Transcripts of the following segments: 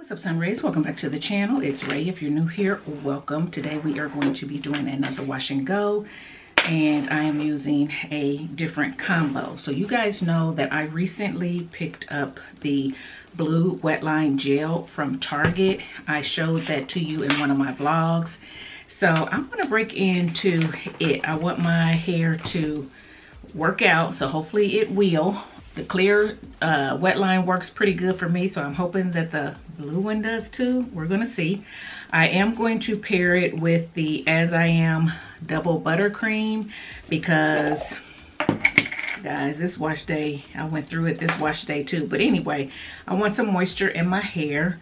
What's up, Sun Rays? Welcome back to the channel. It's Ray. If you're new here, welcome. Today we are going to be doing another wash and go, and I am using a different combo. So you guys know that I recently picked up the blue Wetline Gel from Target. I showed that to you in one of my vlogs. So I'm going to break into it. I want my hair to work out, so hopefully it will. The clear Wetline works pretty good for me, so I'm hoping that the blue one does too. We're gonna see. I am going to pair it with the As I Am Double Buttercream because, guys, this wash day, I went through it this wash day too. But anyway, I want some moisture in my hair.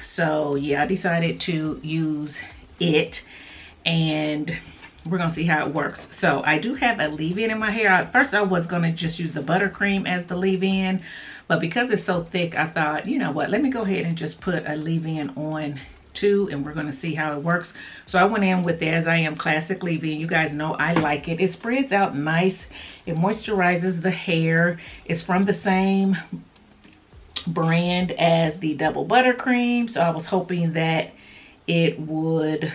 So yeah, I decided to use it, and we're gonna see how it works. So I do have a leave-in in my hair. At first I was gonna just use the buttercream as the leave-in, but because it's so thick, I thought, you know what, let me go ahead and just put a leave-in on too, and we're gonna see how it works. So I went in with the As I Am Classic leave-in. You guys know I like it. It spreads out nice. It moisturizes the hair. It's from the same brand as the Double Buttercream, so I was hoping that it would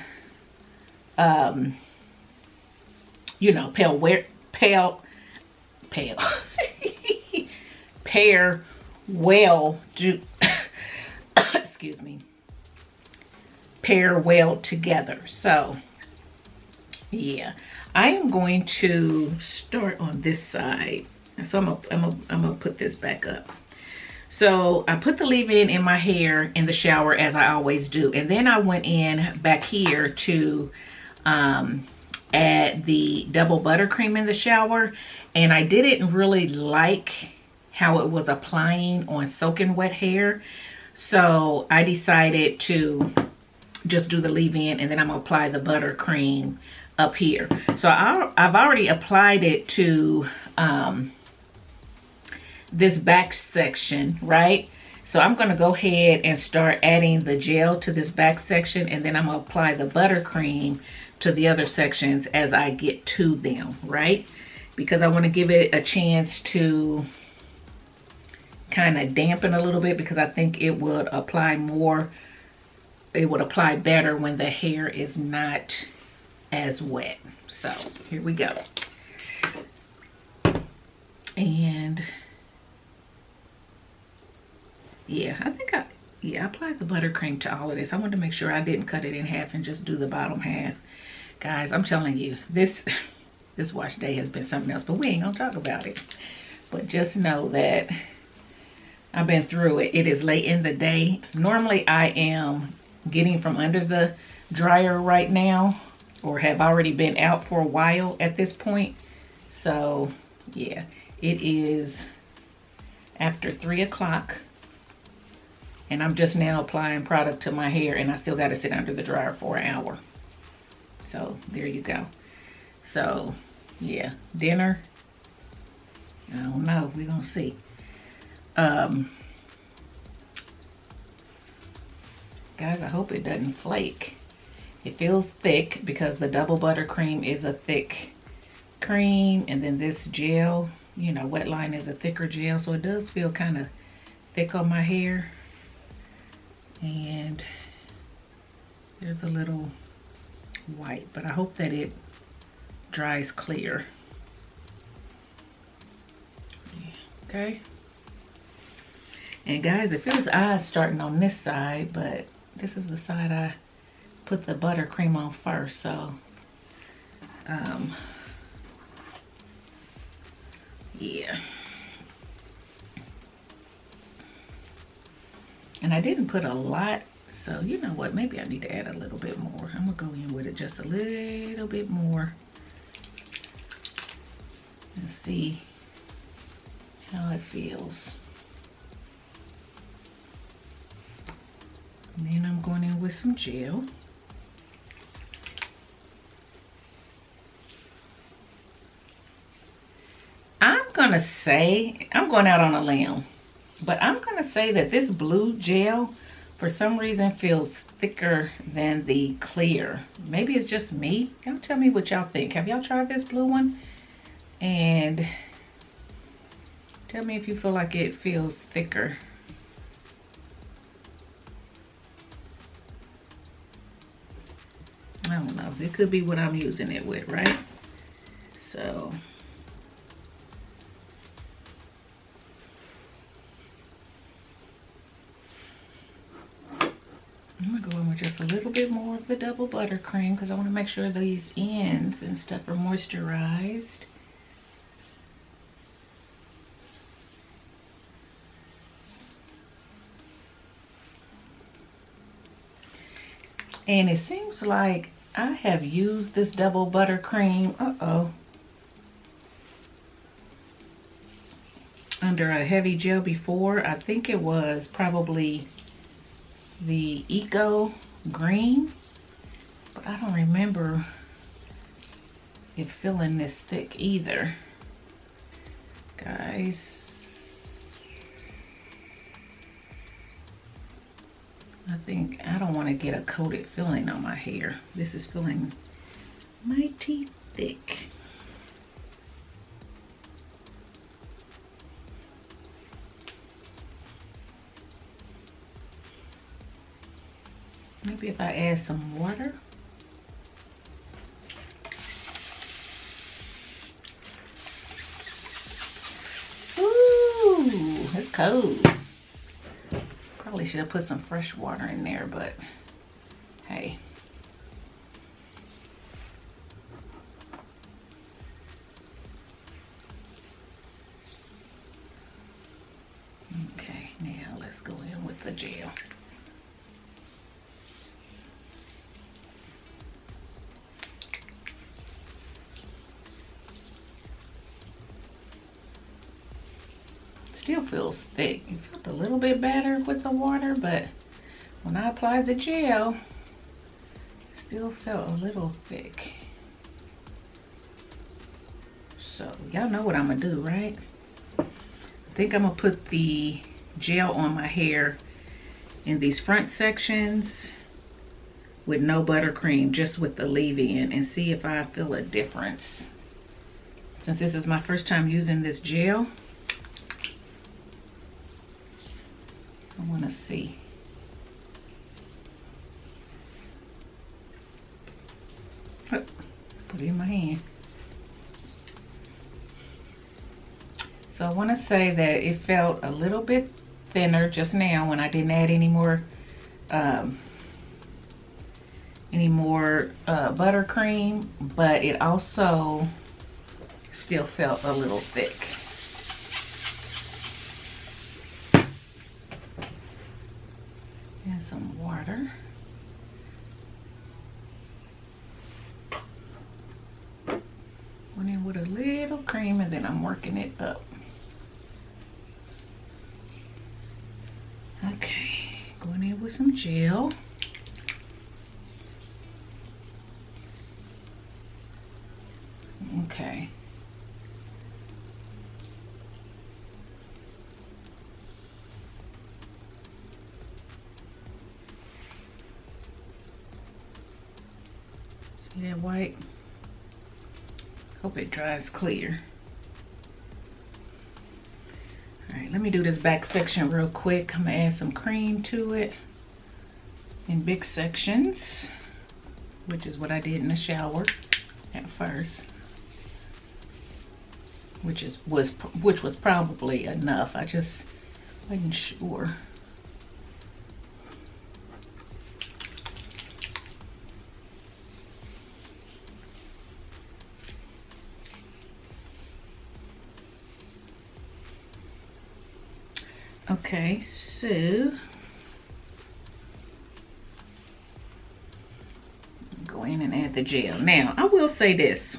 you know, pair well do excuse me, pair well together. So yeah, I am going to start on this side. So I'm gonna put this back up. So I put the leave-in in my hair in the shower, as I always do, and then I went in back here to add the Double Buttercream in the shower, and I didn't really like how it was applying on soaking wet hair, so I decided to just do the leave-in, and then I'm gonna apply the buttercream up here. So I've already applied it to this back section, right? So I'm gonna go ahead and start adding the gel to this back section, and then I'm gonna apply the buttercream to the other sections as I get to them, right? Because I want to give it a chance to kind of dampen a little bit, because I think it would apply more, it would apply better when the hair is not as wet. So here we go. And yeah, I think I applied the buttercream to all of this. I wanted to make sure I didn't cut it in half and just do the bottom half. Guys, I'm telling you, this wash day has been something else, but we ain't gonna talk about it. But just know that I've been through it. It is late in the day. Normally I am getting from under the dryer right now, or have already been out for a while at this point. So yeah, it is after 3 o'clock. And I'm just now applying product to my hair, and I still got to sit under the dryer for an hour. So there you go. So yeah, dinner, I don't know, we're gonna see. Guys, I hope it doesn't flake. It feels thick because the Double Buttercream is a thick cream, and then this gel, you know, Wetline is a thicker gel, so it does feel kind of thick on my hair. And there's a little white, but I hope that it dries clear. Okay. And guys, it feels odd starting on this side, but this is the side I put the buttercream on first. So yeah. And I didn't put a lot, so you know what, maybe I need to add a little bit more. I'm gonna go in with it just a little bit more and see how it feels. And then I'm going in with some gel. I'm gonna say, I'm going out on a limb, but I'm gonna say that this blue gel for some reason feels thicker than the clear. Maybe it's just me. Y'all tell me what y'all think. Have y'all tried this blue one? And tell me if you feel like it feels thicker I don't know. It could be what I'm using it with, right? So I'm gonna go in with just a little bit more of the double buttercream because I want to make sure these ends and stuff are moisturized. And it seems like I have used this double buttercream, under a heavy gel before. I think it was probably the Eco Green, but I don't remember it feeling this thick either. Guys, I don't want to get a coated feeling on my hair. This is feeling mighty thick. Maybe if I add some water. Ooh, it's cold. Probably should have put some fresh water in there, but hey. Okay, now let's go in with the gel. Still feels thick. It felt a little bit better with the water, but when I applied the gel, it still felt a little thick. So y'all know what I'm gonna do, right? I think I'm gonna put the gel on my hair in these front sections with no buttercream, just with the leave-in, and see if I feel a difference. Since this is my first time using this gel, I want to see. Oh, put it in my hand. So I want to say that it felt a little bit thinner just now when I didn't add any more buttercream, but it also still felt a little thick. And some water. Went in with a little cream and then I'm working it up. Okay, going in with some gel. Okay. See that white? Hope it dries clear. All right, let me do this back section real quick. I'm gonna add some cream to it in big sections, which is what I did in the shower at first, which was probably enough. I just wasn't sure. Okay, so go in and add the gel. Now, I will say this.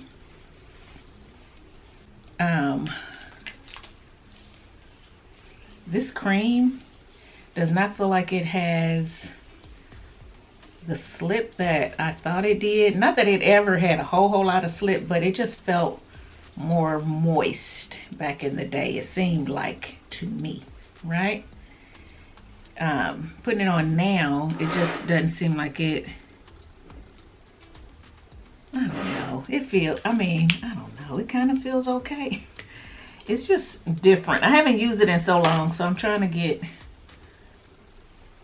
This cream does not feel like it has the slip that I thought it did. Not that it ever had a whole lot of slip, but it just felt more moist back in the day. It seemed like to me. Right? Putting it on now, it just doesn't seem like it. I don't know. I don't know. It kind of feels okay. It's just different. I haven't used it in so long, so I'm trying to get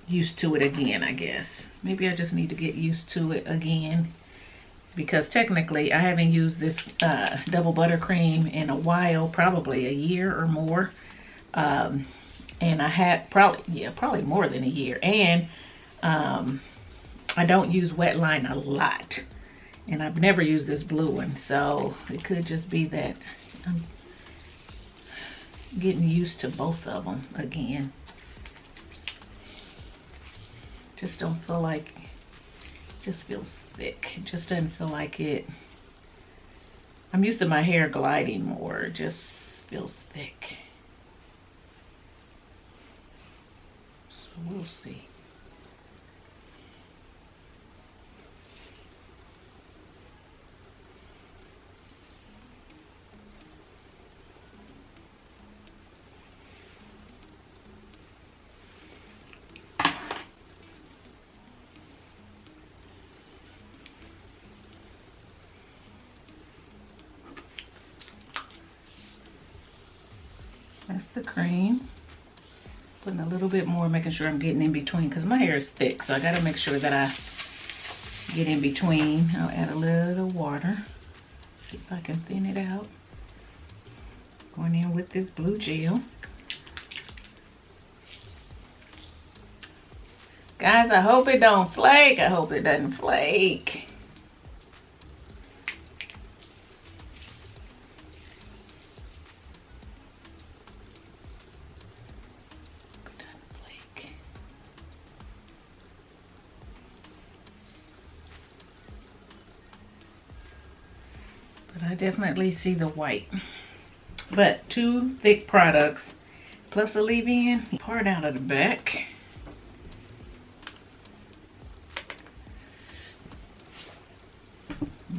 used to it again, I guess. Maybe I just need to get used to it again because technically I haven't used this double buttercream in a while, probably a year or more. And I had probably more than a year. And I don't use Wetline a lot. And I've never used this blue one, so it could just be that I'm getting used to both of them again. Just don't feel like, just feels thick. It just doesn't feel like it. I'm used to my hair gliding more. It just feels thick. So we'll see. That's the cream. Putting a little bit more, making sure I'm getting in between, because my hair is thick, so I gotta make sure that I get in between. I'll add a little water. See if I can thin it out. Going in with this blue gel. Guys, I hope it don't flake. I hope it doesn't flake. But I definitely see the white. But 2 thick products plus a leave-in. Part out of the back.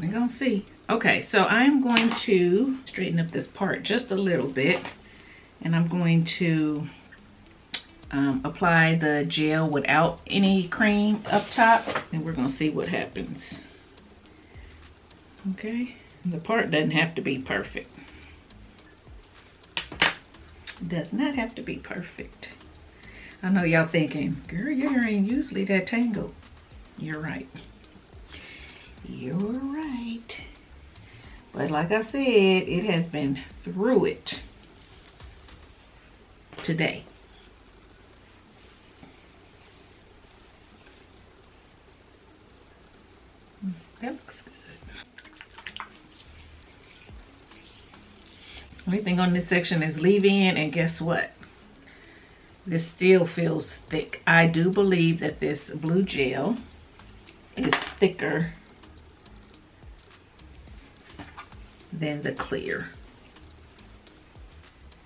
We're gonna see. Okay, so I'm going to straighten up this part just a little bit, and I'm going to apply the gel without any cream up top, and we're gonna see what happens. Okay, the part doesn't have to be perfect. It does not have to be perfect. I know y'all thinking, girl, your hair ain't usually that tangled. You're right. You're right. But like I said, it has been through it today. That looks good. Only thing on this section is leave-in, and guess what? This still feels thick. I do believe that this blue gel is thicker than the clear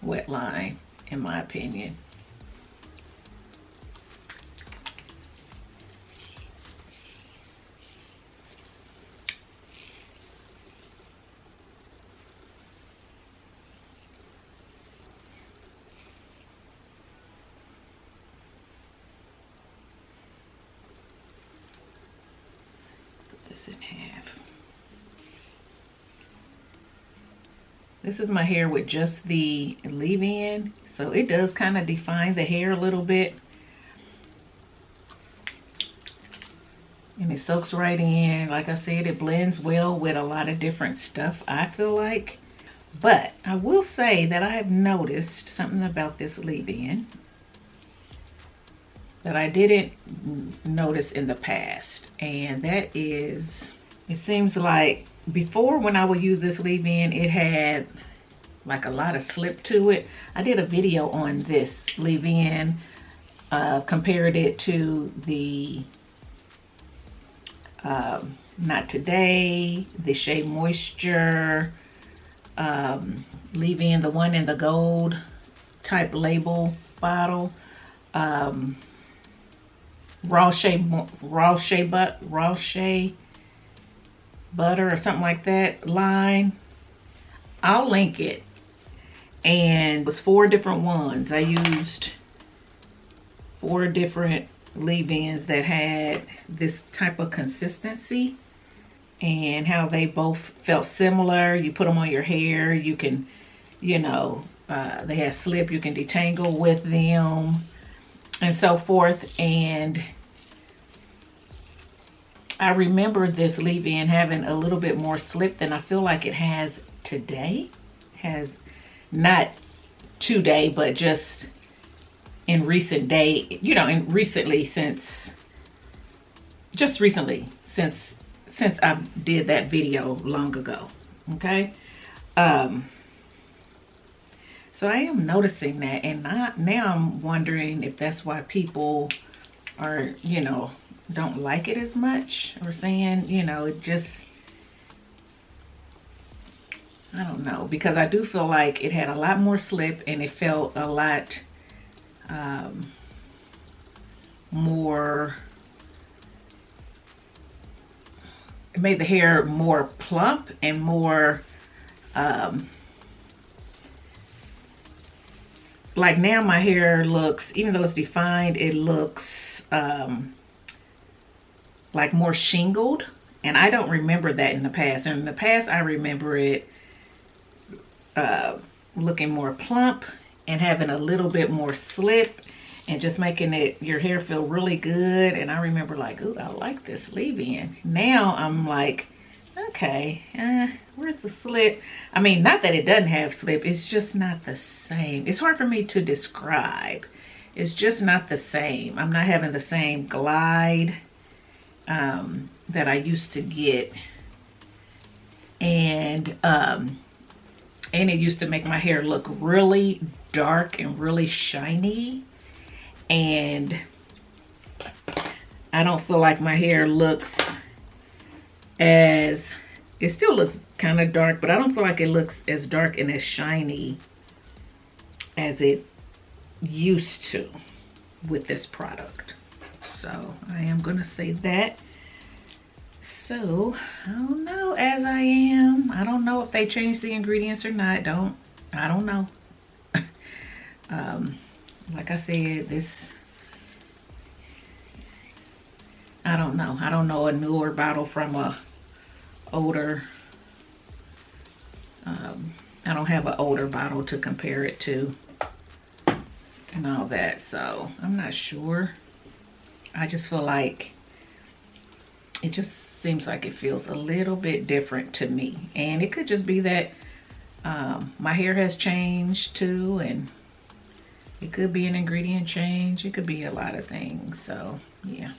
Wetline, in my opinion. Put this in half. This is my hair with just the leave-in, so it does kind of define the hair a little bit. And it soaks right in. Like I said, it blends well with a lot of different stuff, I feel like. But I will say that I have noticed something about this leave-in that I didn't notice in the past. And that is, it seems like before, when I would use this leave-in, it had like a lot of slip to it. I did a video on this leave-in, compared it to the Not Today, the Shea Moisture leave-in, the one in the gold type label bottle, raw shea butter or something like that line. I'll link it. And it was 4 different ones. I used 4 different leave-ins that had this type of consistency, and how they both felt similar. You put them on your hair, you can, you know, they have slip, you can detangle with them and so forth. And I remember this leave-in having a little bit more slip than I feel like it has today. Has not today, but just in recent day, you know, in recently since I did that video long ago. Okay. So I am noticing that, and now I'm wondering if that's why people are, you know, don't like it as much, or saying, you know, it just, I don't know, because I do feel like it had a lot more slip and it felt a lot more, it made the hair more plump and more like now my hair looks, even though it's defined, it looks like more shingled, and I don't remember that in the past. And in the past I remember it looking more plump and having a little bit more slip and just making it, your hair feel really good. And I remember like, ooh, I like this leave-in. Now I'm like, okay, where's the slip? I mean, not that it doesn't have slip, it's just not the same. It's hard for me to describe. It's just not the same. I'm not having the same glide that I used to get. And it used to make my hair look really dark and really shiny. And I don't feel like my hair looks as, it still looks kind of dark, but I don't feel like it looks as dark and as shiny as it used to with this product. So I am gonna say that. So I don't know, as I am, I don't know if they changed the ingredients or not. I don't know. Like I said, this, I don't know. I don't know a newer bottle from a older, I don't have an older bottle to compare it to and all that, so I'm not sure. I just feel like it just seems like it feels a little bit different to me, and it could just be that my hair has changed too, and it could be an ingredient change. It could be a lot of things, so yeah.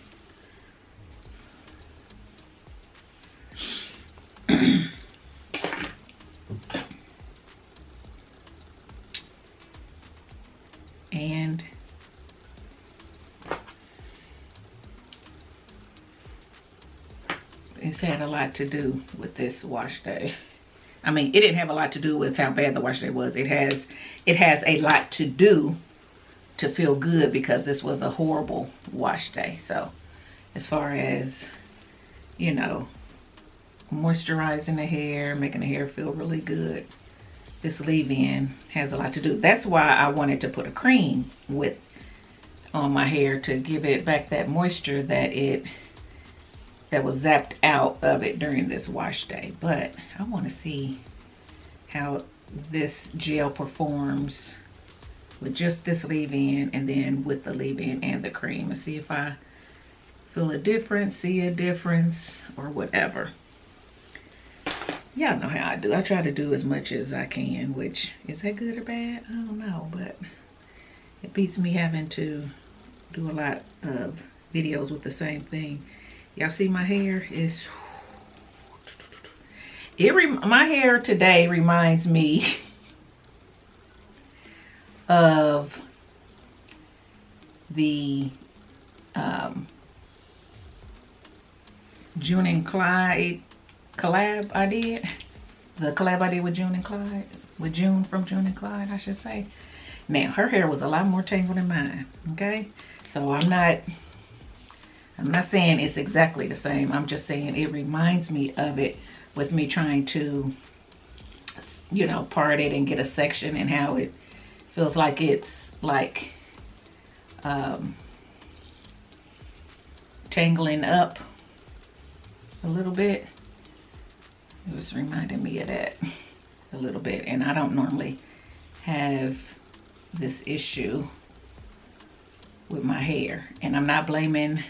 And it's had a lot to do with this wash day. I mean, it didn't have a lot to do with how bad the wash day was. It has a lot to do to feel good, because this was a horrible wash day. So as far as, you know, moisturizing the hair, making the hair feel really good, this leave-in has a lot to do. That's why I wanted to put a cream on my hair to give it back that moisture that was zapped out of it during this wash day. But I want to see how this gel performs with just this leave-in, and then with the leave-in and the cream, and see if I feel a difference, see a difference, or whatever. Y'all know how I do. I try to do as much as I can, which, is that good or bad? I don't know, but it beats me having to do a lot of videos with the same thing. Y'all see my hair is, my hair today reminds me of the June and Clyde collab I did. The collab I did with June and Clyde, with June from June and Clyde, I should say. Now, her hair was a lot more tangled than mine, okay? So I'm not saying it's exactly the same. I'm just saying it reminds me of it, with me trying to, you know, part it and get a section, and how it feels like it's like tangling up a little bit. It was reminding me of that a little bit, and I don't normally have this issue with my hair, and I'm not blaming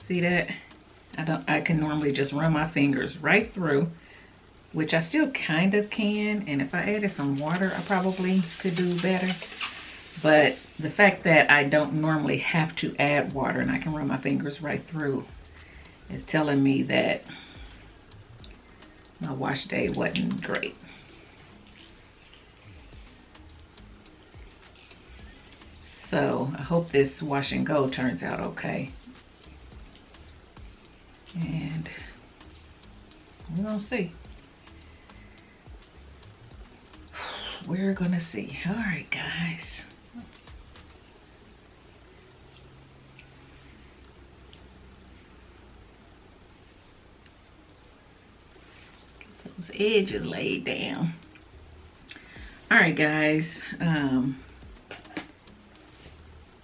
See that? I can normally just run my fingers right through, which I still kind of can. And if I added some water, I probably could do better. But the fact that I don't normally have to add water and I can run my fingers right through is telling me that my wash day wasn't great. So I hope this wash and go turns out okay. And we're gonna see. We're gonna see. All right, guys. Get those edges laid down. All right, guys.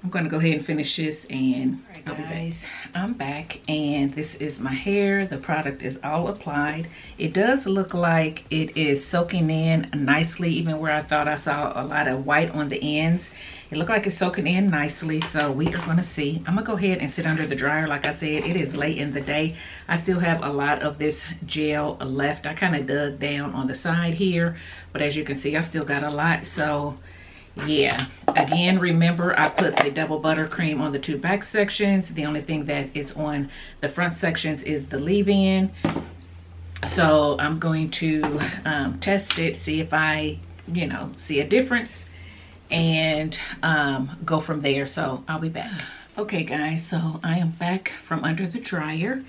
I'm going to go ahead and finish this and I'll be back. I'm back and this is my hair. The product is all applied. It does look like it is soaking in nicely, even where I thought I saw a lot of white on the ends. It looked like it's soaking in nicely, so we are going to see. I'm going to go ahead and sit under the dryer. Like I said, it is late in the day. I still have a lot of this gel left. I kind of dug down on the side here, but as you can see, I still got a lot. So yeah, again, remember I put the double buttercream on the two back sections. The only thing that is on the front sections is the leave-in. So I'm going to test it, see if I, see a difference, and go from there. So I'll be back. Okay, guys, so I am back from under the dryer,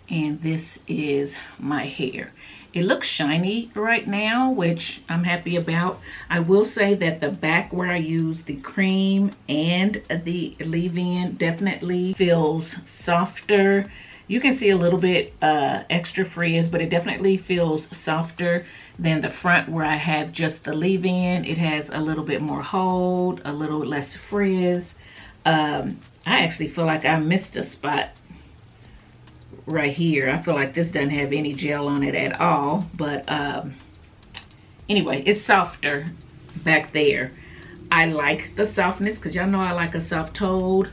and this is my hair. It looks shiny right now, which I'm happy about. I will say that the back where I use the cream and the leave-in definitely feels softer. You can see a little bit extra frizz, but it definitely feels softer than the front where I have just the leave-in. It has a little bit more hold, a little less frizz. I actually feel like I missed a spot right here. I feel like this doesn't have any gel on it at all, but anyway, it's softer back there. I like the softness because y'all know I like a soft hold,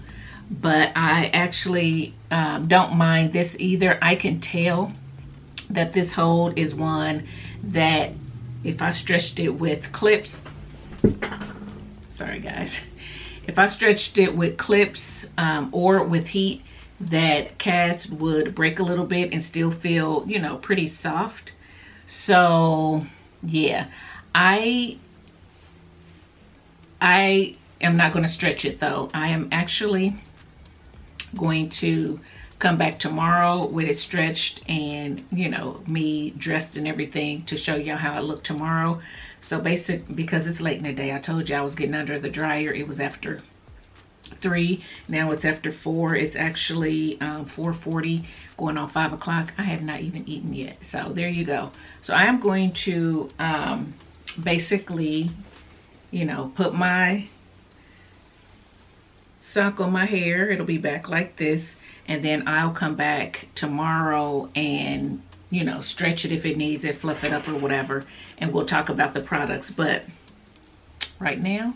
but I actually don't mind this either. I can tell that this hold is one that if I stretched it with clips, sorry guys, if I stretched it with clips or with heat, that cast would break a little bit and still feel, pretty soft. So yeah, I am not going to stretch it though. I am actually going to come back tomorrow with it stretched and, me dressed and everything to show y'all how I look tomorrow. So because it's late in the day, I told you I was getting under the dryer. It was after 3, now it's after 4. It's actually 4:40 going on 5 o'clock. I have not even eaten yet, so there you go. So I am going to basically put my sock on my hair. It'll be back like this, and then I'll come back tomorrow and stretch it if it needs it, fluff it up or whatever, and we'll talk about the products. But right now,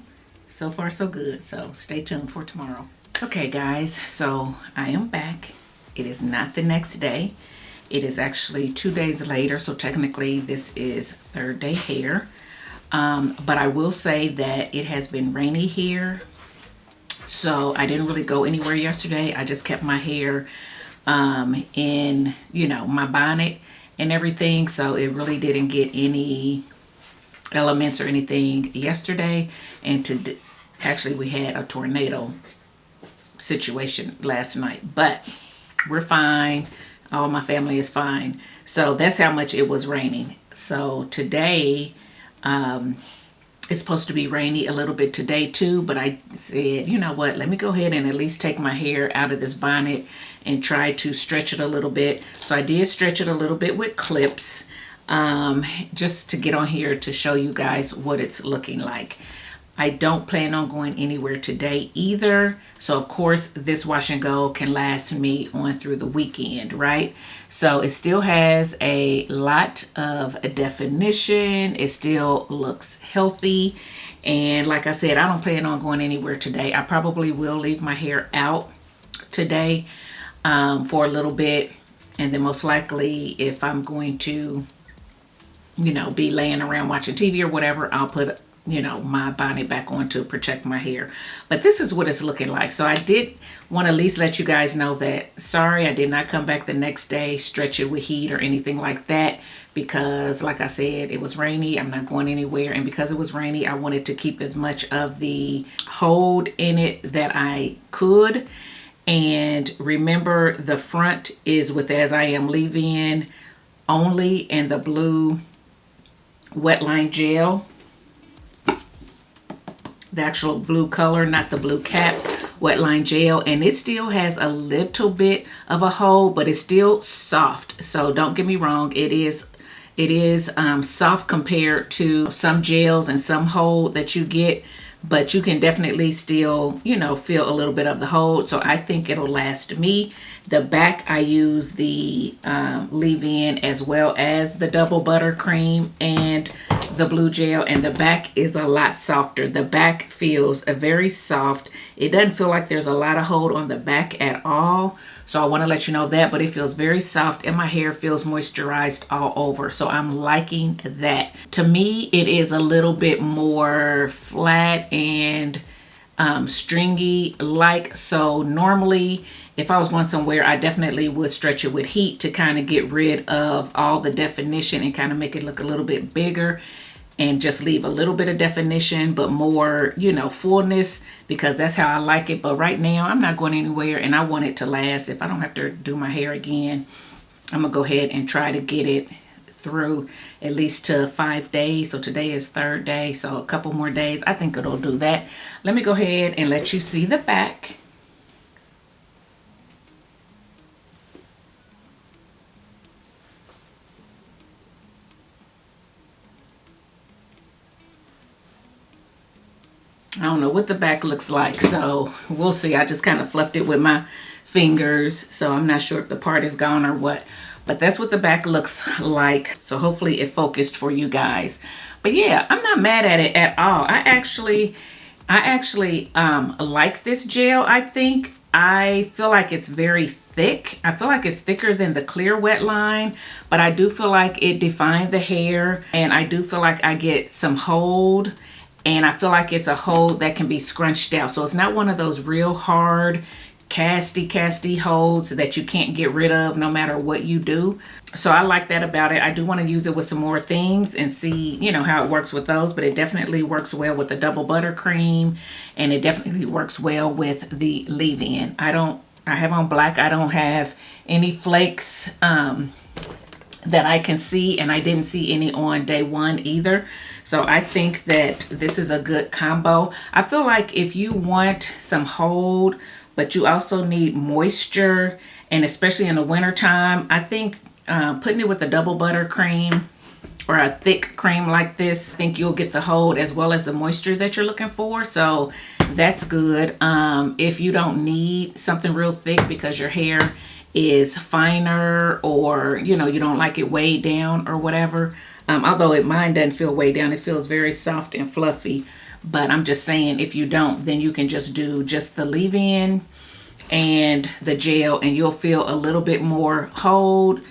so far so good, so stay tuned for tomorrow. Okay guys, so I am back. It is not the next day. It is actually 2 days later, so technically this is 3rd day hair. But I will say that it has been rainy here, so I didn't really go anywhere yesterday. I just kept my hair in my bonnet and everything, so it really didn't get any elements or anything yesterday. And actually we had a tornado situation last night, but we're fine. All my family is fine. So that's how much it was raining. So today it's supposed to be rainy a little bit today too, but I said, you know what, let me go ahead and at least take my hair out of this bonnet and try to stretch it a little bit. So I did stretch it a little bit with clips, just to get on here to show you guys what it's looking like. I don't plan on going anywhere today either. So of course this wash and go can last me on through the weekend, right? So it still has a lot of definition. It still looks healthy. And like I said, I don't plan on going anywhere today. I probably will leave my hair out today. for a little bit. And then most likely if I'm going to, you know, be laying around watching TV or whatever, I'll put, you know, my bonnet back on to protect my hair. But this is what it's looking like. So I did want to at least let you guys know that, sorry, I did not come back the next day, stretch it with heat or anything like that, because like I said, it was rainy. I'm not going anywhere. And because it was rainy, I wanted to keep as much of the hold in it that I could. And remember, the front is with As I Am leave-in only, and the blue Wetline Gel, the actual blue color, not the blue cap, Wetline Gel. And it still has a little bit of a hold, but it's still soft. So don't get me wrong, it is soft compared to some gels and some hold that you get, but you can definitely still, you know, feel a little bit of the hold. So I think it'll last me. The back, I use the leave-in as well as the double buttercream and the blue gel, and the back is a lot softer. The back feels very soft. It doesn't feel like there's a lot of hold on the back at all. So I want to let you know that, but it feels very soft and my hair feels moisturized all over. So I'm liking that. To me, it is a little bit more flat and stringy like. So normally if I was going somewhere, I definitely would stretch it with heat to kind of get rid of all the definition and kind of make it look a little bit bigger, and just leave a little bit of definition but more, you know, fullness, because that's how I like it. But right now I'm not going anywhere and I want it to last. If I don't have to do my hair again, I'm gonna go ahead and try to get it through at least to 5 days. So today is 3rd day, so a couple more days, I think it'll do that. Let me go ahead and let you see the back. I don't know what the back looks like, so we'll see. I just kind of fluffed it with my fingers, so I'm not sure if the part is gone or what, but that's what the back looks like. So hopefully it focused for you guys. But yeah, I'm not mad at it at all. I actually like this gel. I feel like it's very thick. I feel like it's thicker than the clear Wetline, but I do feel like it defined the hair, and I do feel like I get some hold. And I feel like it's a hold that can be scrunched out. So it's not one of those real hard, casty holds that you can't get rid of no matter what you do. So I like that about it. I do want to use it with some more things and see, you know, how it works with those. But it definitely works well with the double buttercream. And it definitely works well with the leave-in. I have on black. I don't have any flakes that I can see. And I didn't see any on day one either. So I think that this is a good combo. I feel like if you want some hold, but you also need moisture, and especially in the winter time, I think putting it with a double buttercream or a thick cream like this, I think you'll get the hold as well as the moisture that you're looking for. So that's good. If you don't need something real thick because your hair is finer, or, you know, you don't like it weighed down or whatever. Although mine doesn't feel way down. It feels very soft and fluffy. But I'm just saying, if you don't, then you can just do just the leave-in and the gel, and you'll feel a little bit more hold.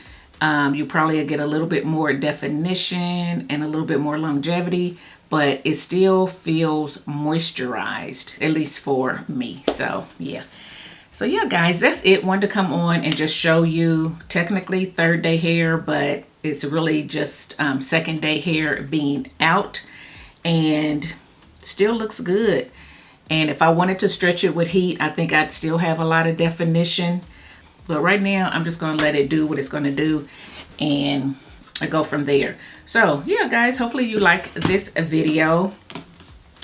You probably get a little bit more definition and a little bit more longevity, but it still feels moisturized, at least for me. So yeah. So yeah, guys, that's it. Wanted to come on and just show you technically 3rd day hair, but it's really just 2nd day hair being out, and still looks good. And if I wanted to stretch it with heat, I think I'd still have a lot of definition. But right now, I'm just going to let it do what it's going to do, and I go from there. So yeah, guys, hopefully you like this video.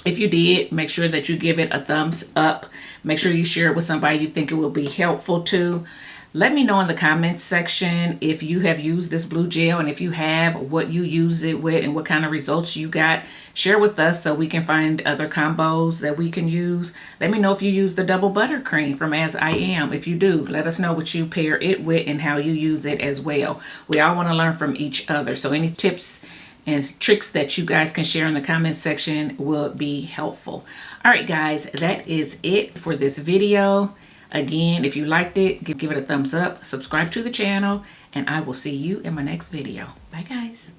If you did, make sure that you give it a thumbs up. Make sure you share it with somebody you think it will be helpful to. Let me know in the comments section if you have used this blue gel, and if you have, what you use it with and what kind of results you got. Share with us so we can find other combos that we can use. Let me know if you use the double buttercream from As I Am. If you do, let us know what you pair it with and how you use it as well. We all want to learn from each other. So any tips and tricks that you guys can share in the comments section will be helpful. All right, guys, that is it for this video. Again, if you liked it, give it a thumbs up, subscribe to the channel, and I will see you in my next video. Bye guys.